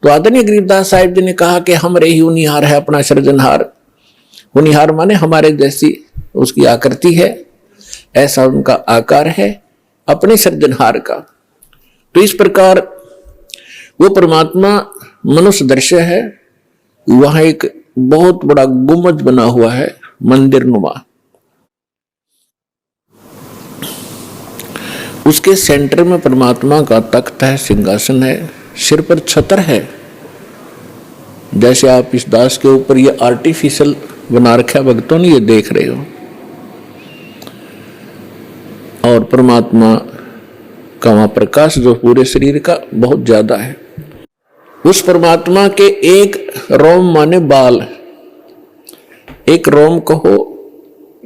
तो आदरणीय गरीबदास साहिब जी ने कहा कि हम रे ही हुनिहार है अपना सृजनहार। हुनिहार माने हमारे जैसी उसकी आकृति है, ऐसा उनका आकार है अपने सृजनहार का। तो इस प्रकार वो परमात्मा मनुष्य दृश्य है। वहां एक बहुत बड़ा गुंबद बना हुआ है मंदिर नुमा, उसके सेंटर में परमात्मा का तख्त है, सिंहासन है, सिर पर छतर है। जैसे आप इस दास के ऊपर ये आर्टिफिशियल बना रखा है भक्तों ने, ये देख रहे हो। और परमात्मा का वहां प्रकाश जो पूरे शरीर का बहुत ज्यादा है। उस परमात्मा के एक रोम माने बाल, एक रोम कहो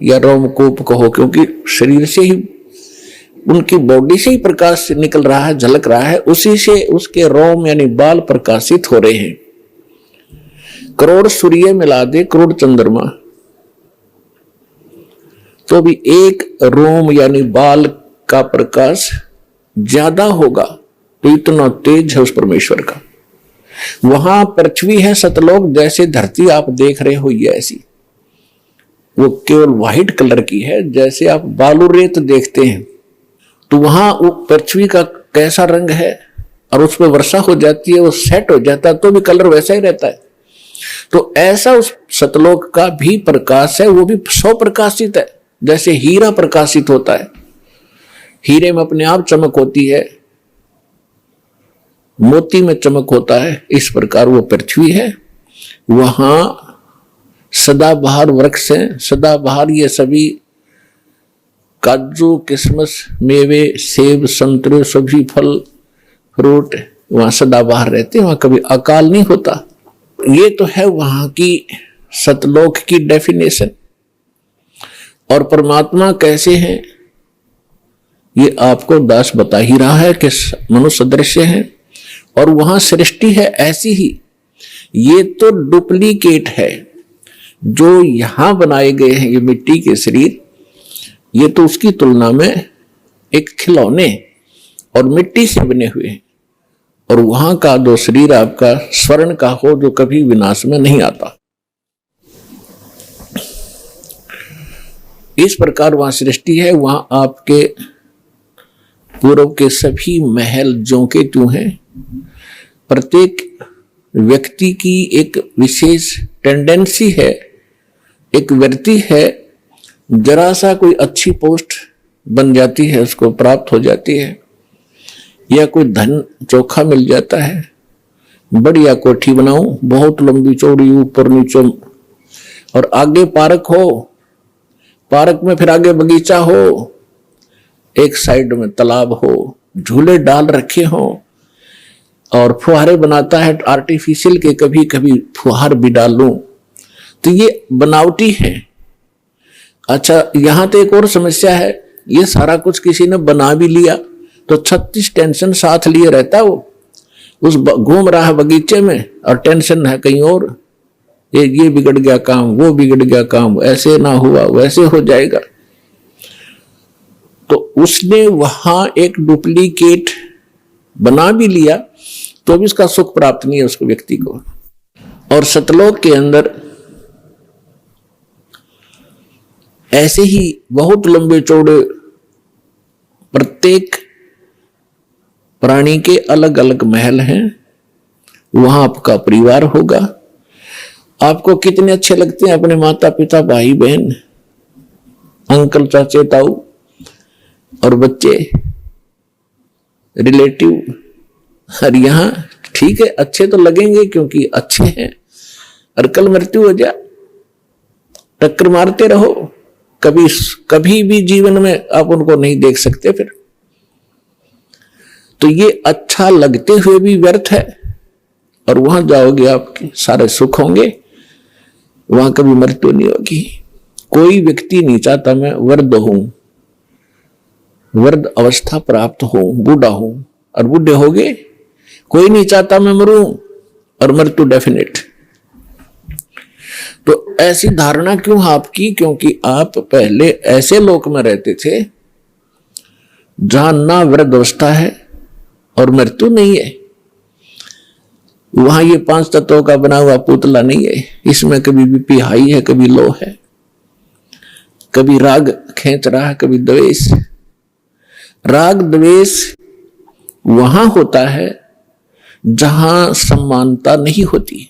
या रोमकूप कहो, क्योंकि शरीर से ही उनकी बॉडी से ही प्रकाश निकल रहा है, झलक रहा है, उसी से उसके रोम यानी बाल प्रकाशित हो रहे हैं। करोड़ सूर्य मिला दे, करोड़ चंद्रमा, तो भी एक रोम यानी बाल का प्रकाश ज्यादा होगा। तो इतना तेज है उस परमेश्वर का। वहां पृथ्वी है सतलोक, जैसे धरती आप देख रहे हो ये ऐसी, वो केवल व्हाइट कलर की है, जैसे आप बालू रेत देखते हैं। तो वहां वो पृथ्वी का कैसा रंग है, और उस पर वर्षा हो जाती है, वो सेट हो जाता है, तो भी कलर वैसा ही रहता है। तो ऐसा उस सतलोक का भी प्रकाश है, वो भी सौ प्रकाशित है, जैसे हीरा प्रकाशित होता है। हीरे में अपने आप चमक होती है, मोती में चमक होता है, इस प्रकार वो पृथ्वी है। वहां सदाबहार वृक्ष हैं, सदाबहार ये सभी काजू, किशमिश, मेवे, सेब, संतरे, सभी फल फ्रूट वहां सदाबहार रहते हैं, वहां कभी अकाल नहीं होता। ये तो है वहां की सतलोक की डेफिनेशन। और परमात्मा कैसे हैं ये आपको दास बता ही रहा है कि मनुष्य दृश्य है, और वहां सृष्टि है ऐसी ही। ये तो डुप्लीकेट है जो यहां बनाए गए हैं, ये मिट्टी के शरीर, ये तो उसकी तुलना में एक खिलौने और मिट्टी से बने हुए हैं। और वहां का जो शरीर आपका स्वर्ण का हो, जो कभी विनाश में नहीं आता। इस प्रकार वहां सृष्टि है। वहां आपके पूर्व के सभी महल ज्यों के त्यों हैं। प्रत्येक व्यक्ति की एक विशेष टेंडेंसी है, एक वृत्ति है, जरा सा कोई अच्छी पोस्ट बन जाती है, उसको प्राप्त हो जाती है, या कोई धन चोखा मिल जाता है, बढ़िया कोठी बनाऊं, बहुत लंबी चौड़ी, ऊपर नीचे, और आगे पार्क हो, पार्क में फिर आगे बगीचा हो, एक साइड में तालाब हो, झूले डाल रखे हो, और फुहारे बनाता है आर्टिफिशियल के, कभी कभी फुहार भी डाल लूं, तो ये बनावटी है। अच्छा, यहां तो एक और समस्या है, ये सारा कुछ किसी ने बना भी लिया तो 36 टेंशन साथ लिए रहता, वो उस घूम रहा है बगीचे में, और टेंशन है कहीं और, ये बिगड़ गया काम, वो बिगड़ गया काम, ऐसे ना हुआ वैसे हो जाएगा। तो उसने वहां एक डुप्लीकेट बना भी लिया, तो भी उसका सुख प्राप्त नहीं है उसको, व्यक्ति को। और सतलोक के अंदर ऐसे ही बहुत लंबे चौड़े, प्रत्येक प्राणी के अलग अलग महल हैं। वहां आपका परिवार होगा। आपको कितने अच्छे लगते हैं अपने माता पिता, भाई बहन, अंकल, चाचे, ताऊ और बच्चे, रिलेटिव। और यहां ठीक है, अच्छे तो लगेंगे क्योंकि अच्छे हैं, और कल मृत्यु हो जाए, टक्कर मारते रहो, कभी भी जीवन में आप उनको नहीं देख सकते फिर। तो ये अच्छा लगते हुए भी व्यर्थ है। और वहां जाओगे आपके सारे सुख होंगे, वहां कभी मृत्यु नहीं होगी। कोई व्यक्ति नहीं चाहता मैं वृद्ध हूं, वृद्ध अवस्था प्राप्त हो, बूढ़ा हूं, और बूढ़े हो गए। कोई नहीं चाहता मैं मरूं, और मृत्यु डेफिनेट। तो ऐसी धारणा क्यों आपकी? क्योंकि आप पहले ऐसे लोक में रहते थे जहां ना वृद्ध अवस्था है और मृत्यु नहीं है। वहां ये 5 तत्वों का बना हुआ पुतला नहीं है। इसमें कभी बीपी हाई है, कभी लो है, कभी राग खींच रहा है, कभी द्वेष। राग द्वेष वहां होता है जहां समानता नहीं होती,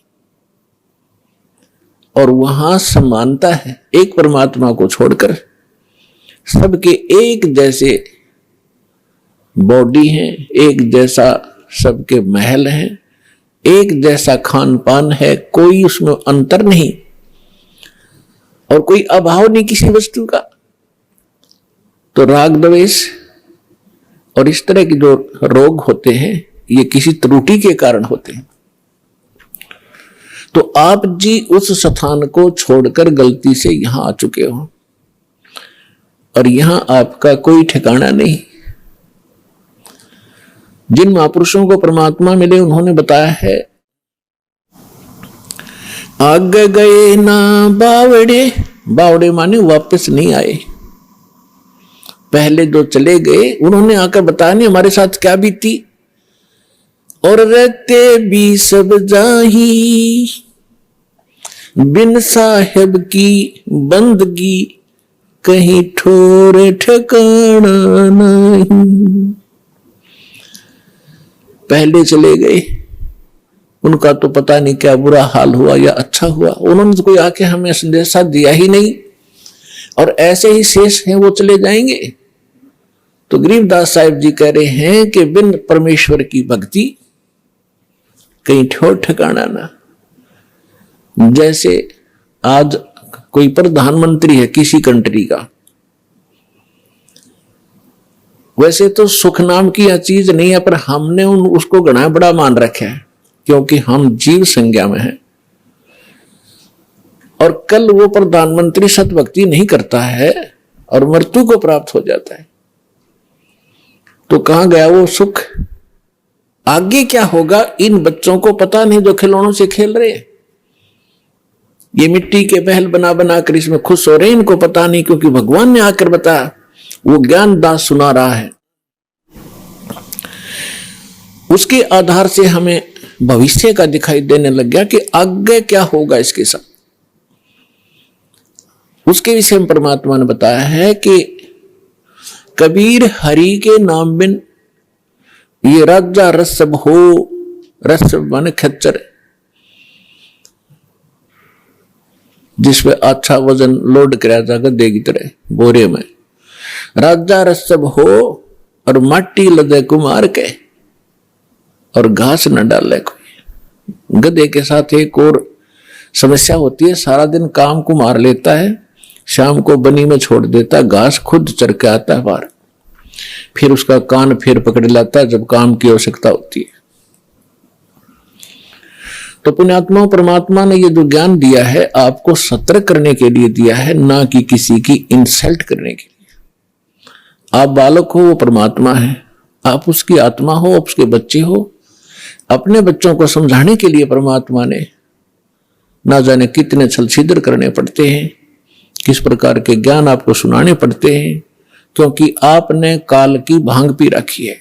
और वहां समानता है। एक परमात्मा को छोड़कर सबके एक जैसे बॉडी हैं, एक जैसा सबके महल हैं, एक जैसा खान पान है, कोई उसमें अंतर नहीं और कोई अभाव नहीं किसी वस्तु का। तो राग द्वेष और इस तरह के जो रोग होते हैं ये किसी त्रुटि के कारण होते हैं। तो आप जी उस स्थान को छोड़कर गलती से यहां आ चुके हो और यहां आपका कोई ठिकाना नहीं। जिन महापुरुषों को परमात्मा मिले उन्होंने बताया है, आगे गए ना बावड़े, बावड़े माने वापस नहीं आए। पहले जो चले गए उन्होंने आकर बताया नहीं हमारे साथ क्या बीती, और रहते भी सब जाही, बिन साहेब की बंदगी कहीं ठोर ठिकाना नहीं। पहले चले गए, उनका तो पता नहीं क्या बुरा हाल हुआ या अच्छा हुआ, उन्होंने तो कोई आके हमें संदेशा दिया ही नहीं, और ऐसे ही शेष हैं वो चले जाएंगे। तो गरीबदास साहिब जी कह रहे हैं कि बिन परमेश्वर की भक्ति कहीं ठोर ठिकाना ना। जैसे आज कोई प्रधानमंत्री है किसी कंट्री का, वैसे तो सुख नाम की यह चीज नहीं है, पर हमने उसको घना बड़ा मान रखा है क्योंकि हम जीव संज्ञा में हैं। और कल वो प्रधानमंत्री सतभक्ति नहीं करता है और मृत्यु को प्राप्त हो जाता है, तो कहां गया वो सुख? आगे क्या होगा इन बच्चों को पता नहीं जो खिलौनों से खेल रहे हैं। ये मिट्टी के महल बना बना कर इसमें खुश हो रहे हैं, इनको पता नहीं, क्योंकि भगवान ने आकर बताया, वो ज्ञान दास सुना रहा है। उसके आधार से हमें भविष्य का दिखाई देने लग गया कि आगे क्या होगा इसके साथ। उसके विषय में परमात्मा ने बताया है कि कबीर हरि के नाम बिन ये राजा रसब हो, रसब माने खच्चर, जिसपे अच्छा वजन लोड कराया जाकर देगी तरह बोरे में, राजा रसब हो और माटी लदे कुमार के और घास न डाले कोई। गधे के साथ एक और समस्या होती है, सारा दिन काम को मार लेता है, शाम को बनी में छोड़ देता, घास खुद चर के आता है बाहर, फिर उसका कान फिर पकड़ लाता है जब काम की आवश्यकता होती है। तो पुण्यात्मा परमात्मा ने ये जो ज्ञान दिया है आपको सतर्क करने के लिए दिया है, ना कि किसी की इंसल्ट करने के लिए। आप बालक हो, वो परमात्मा है, आप उसकी आत्मा हो, आप उसके बच्चे हो। अपने बच्चों को समझाने के लिए परमात्मा ने ना जाने कितने छल छिद्र करने पड़ते हैं, किस प्रकार के ज्ञान आपको सुनाने पड़ते हैं, क्योंकि आपने काल की भांग पी रखी है।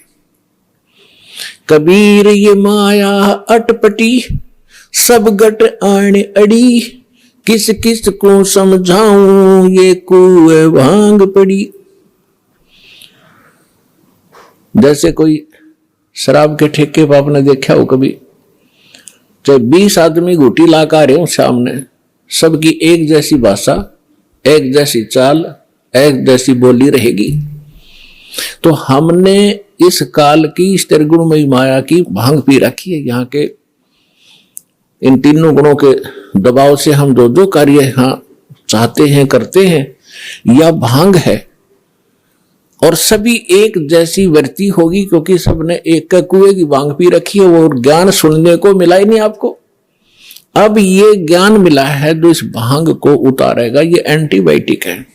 कबीर ये माया अटपटी सब गट आने अड़ी, किस किस को समझाऊं ये कुएं भांग पड़ी। जैसे कोई शराब के ठेके पर आपने देखा हो कभी, चाहे 20 आदमी घूटी ला कर आ रहे हो सामने, सबकी एक जैसी भाषा, एक जैसी चाल, एक जैसी बोली रहेगी। तो हमने इस काल की इस त्रिगुणमयी माया की भांग पी रखी है। यहाँ के इन तीनों गुणों के दबाव से हम जो जो कार्य यहाँ चाहते हैं करते हैं, यह भांग है। और सभी एक जैसी वर्ती होगी, क्योंकि सबने एक का कुएं की भांग पी रखी है। वो ज्ञान सुनने को मिला ही नहीं आपको। अब ये ज्ञान मिला है जो इस भांग को उतारेगा, ये एंटीबायोटिक है,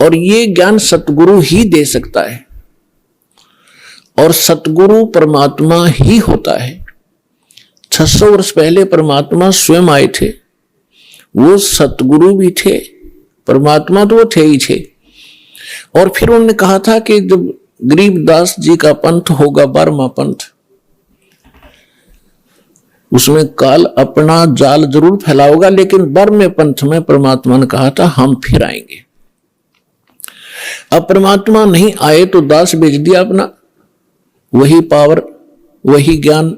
और ये ज्ञान सतगुरु ही दे सकता है, और सतगुरु परमात्मा ही होता है। 600 वर्ष पहले परमात्मा स्वयं आए थे, वो सतगुरु भी थे, परमात्मा तो वो थे ही थे। और फिर उन्होंने कहा था कि जब गरीबदास जी का पंथ होगा 12वां पंथ, उसमें काल अपना जाल जरूर फैलाओगा, लेकिन बरमे पंथ में परमात्मा ने कहा था हम फिर आएंगे। अब परमात्मा नहीं आए तो दास भेज दिया अपना, वही पावर वही ज्ञान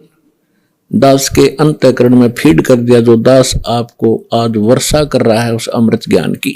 दास के अंतःकरण में फीड कर दिया, जो दास आपको आज वर्षा कर रहा है उस अमृत ज्ञान की।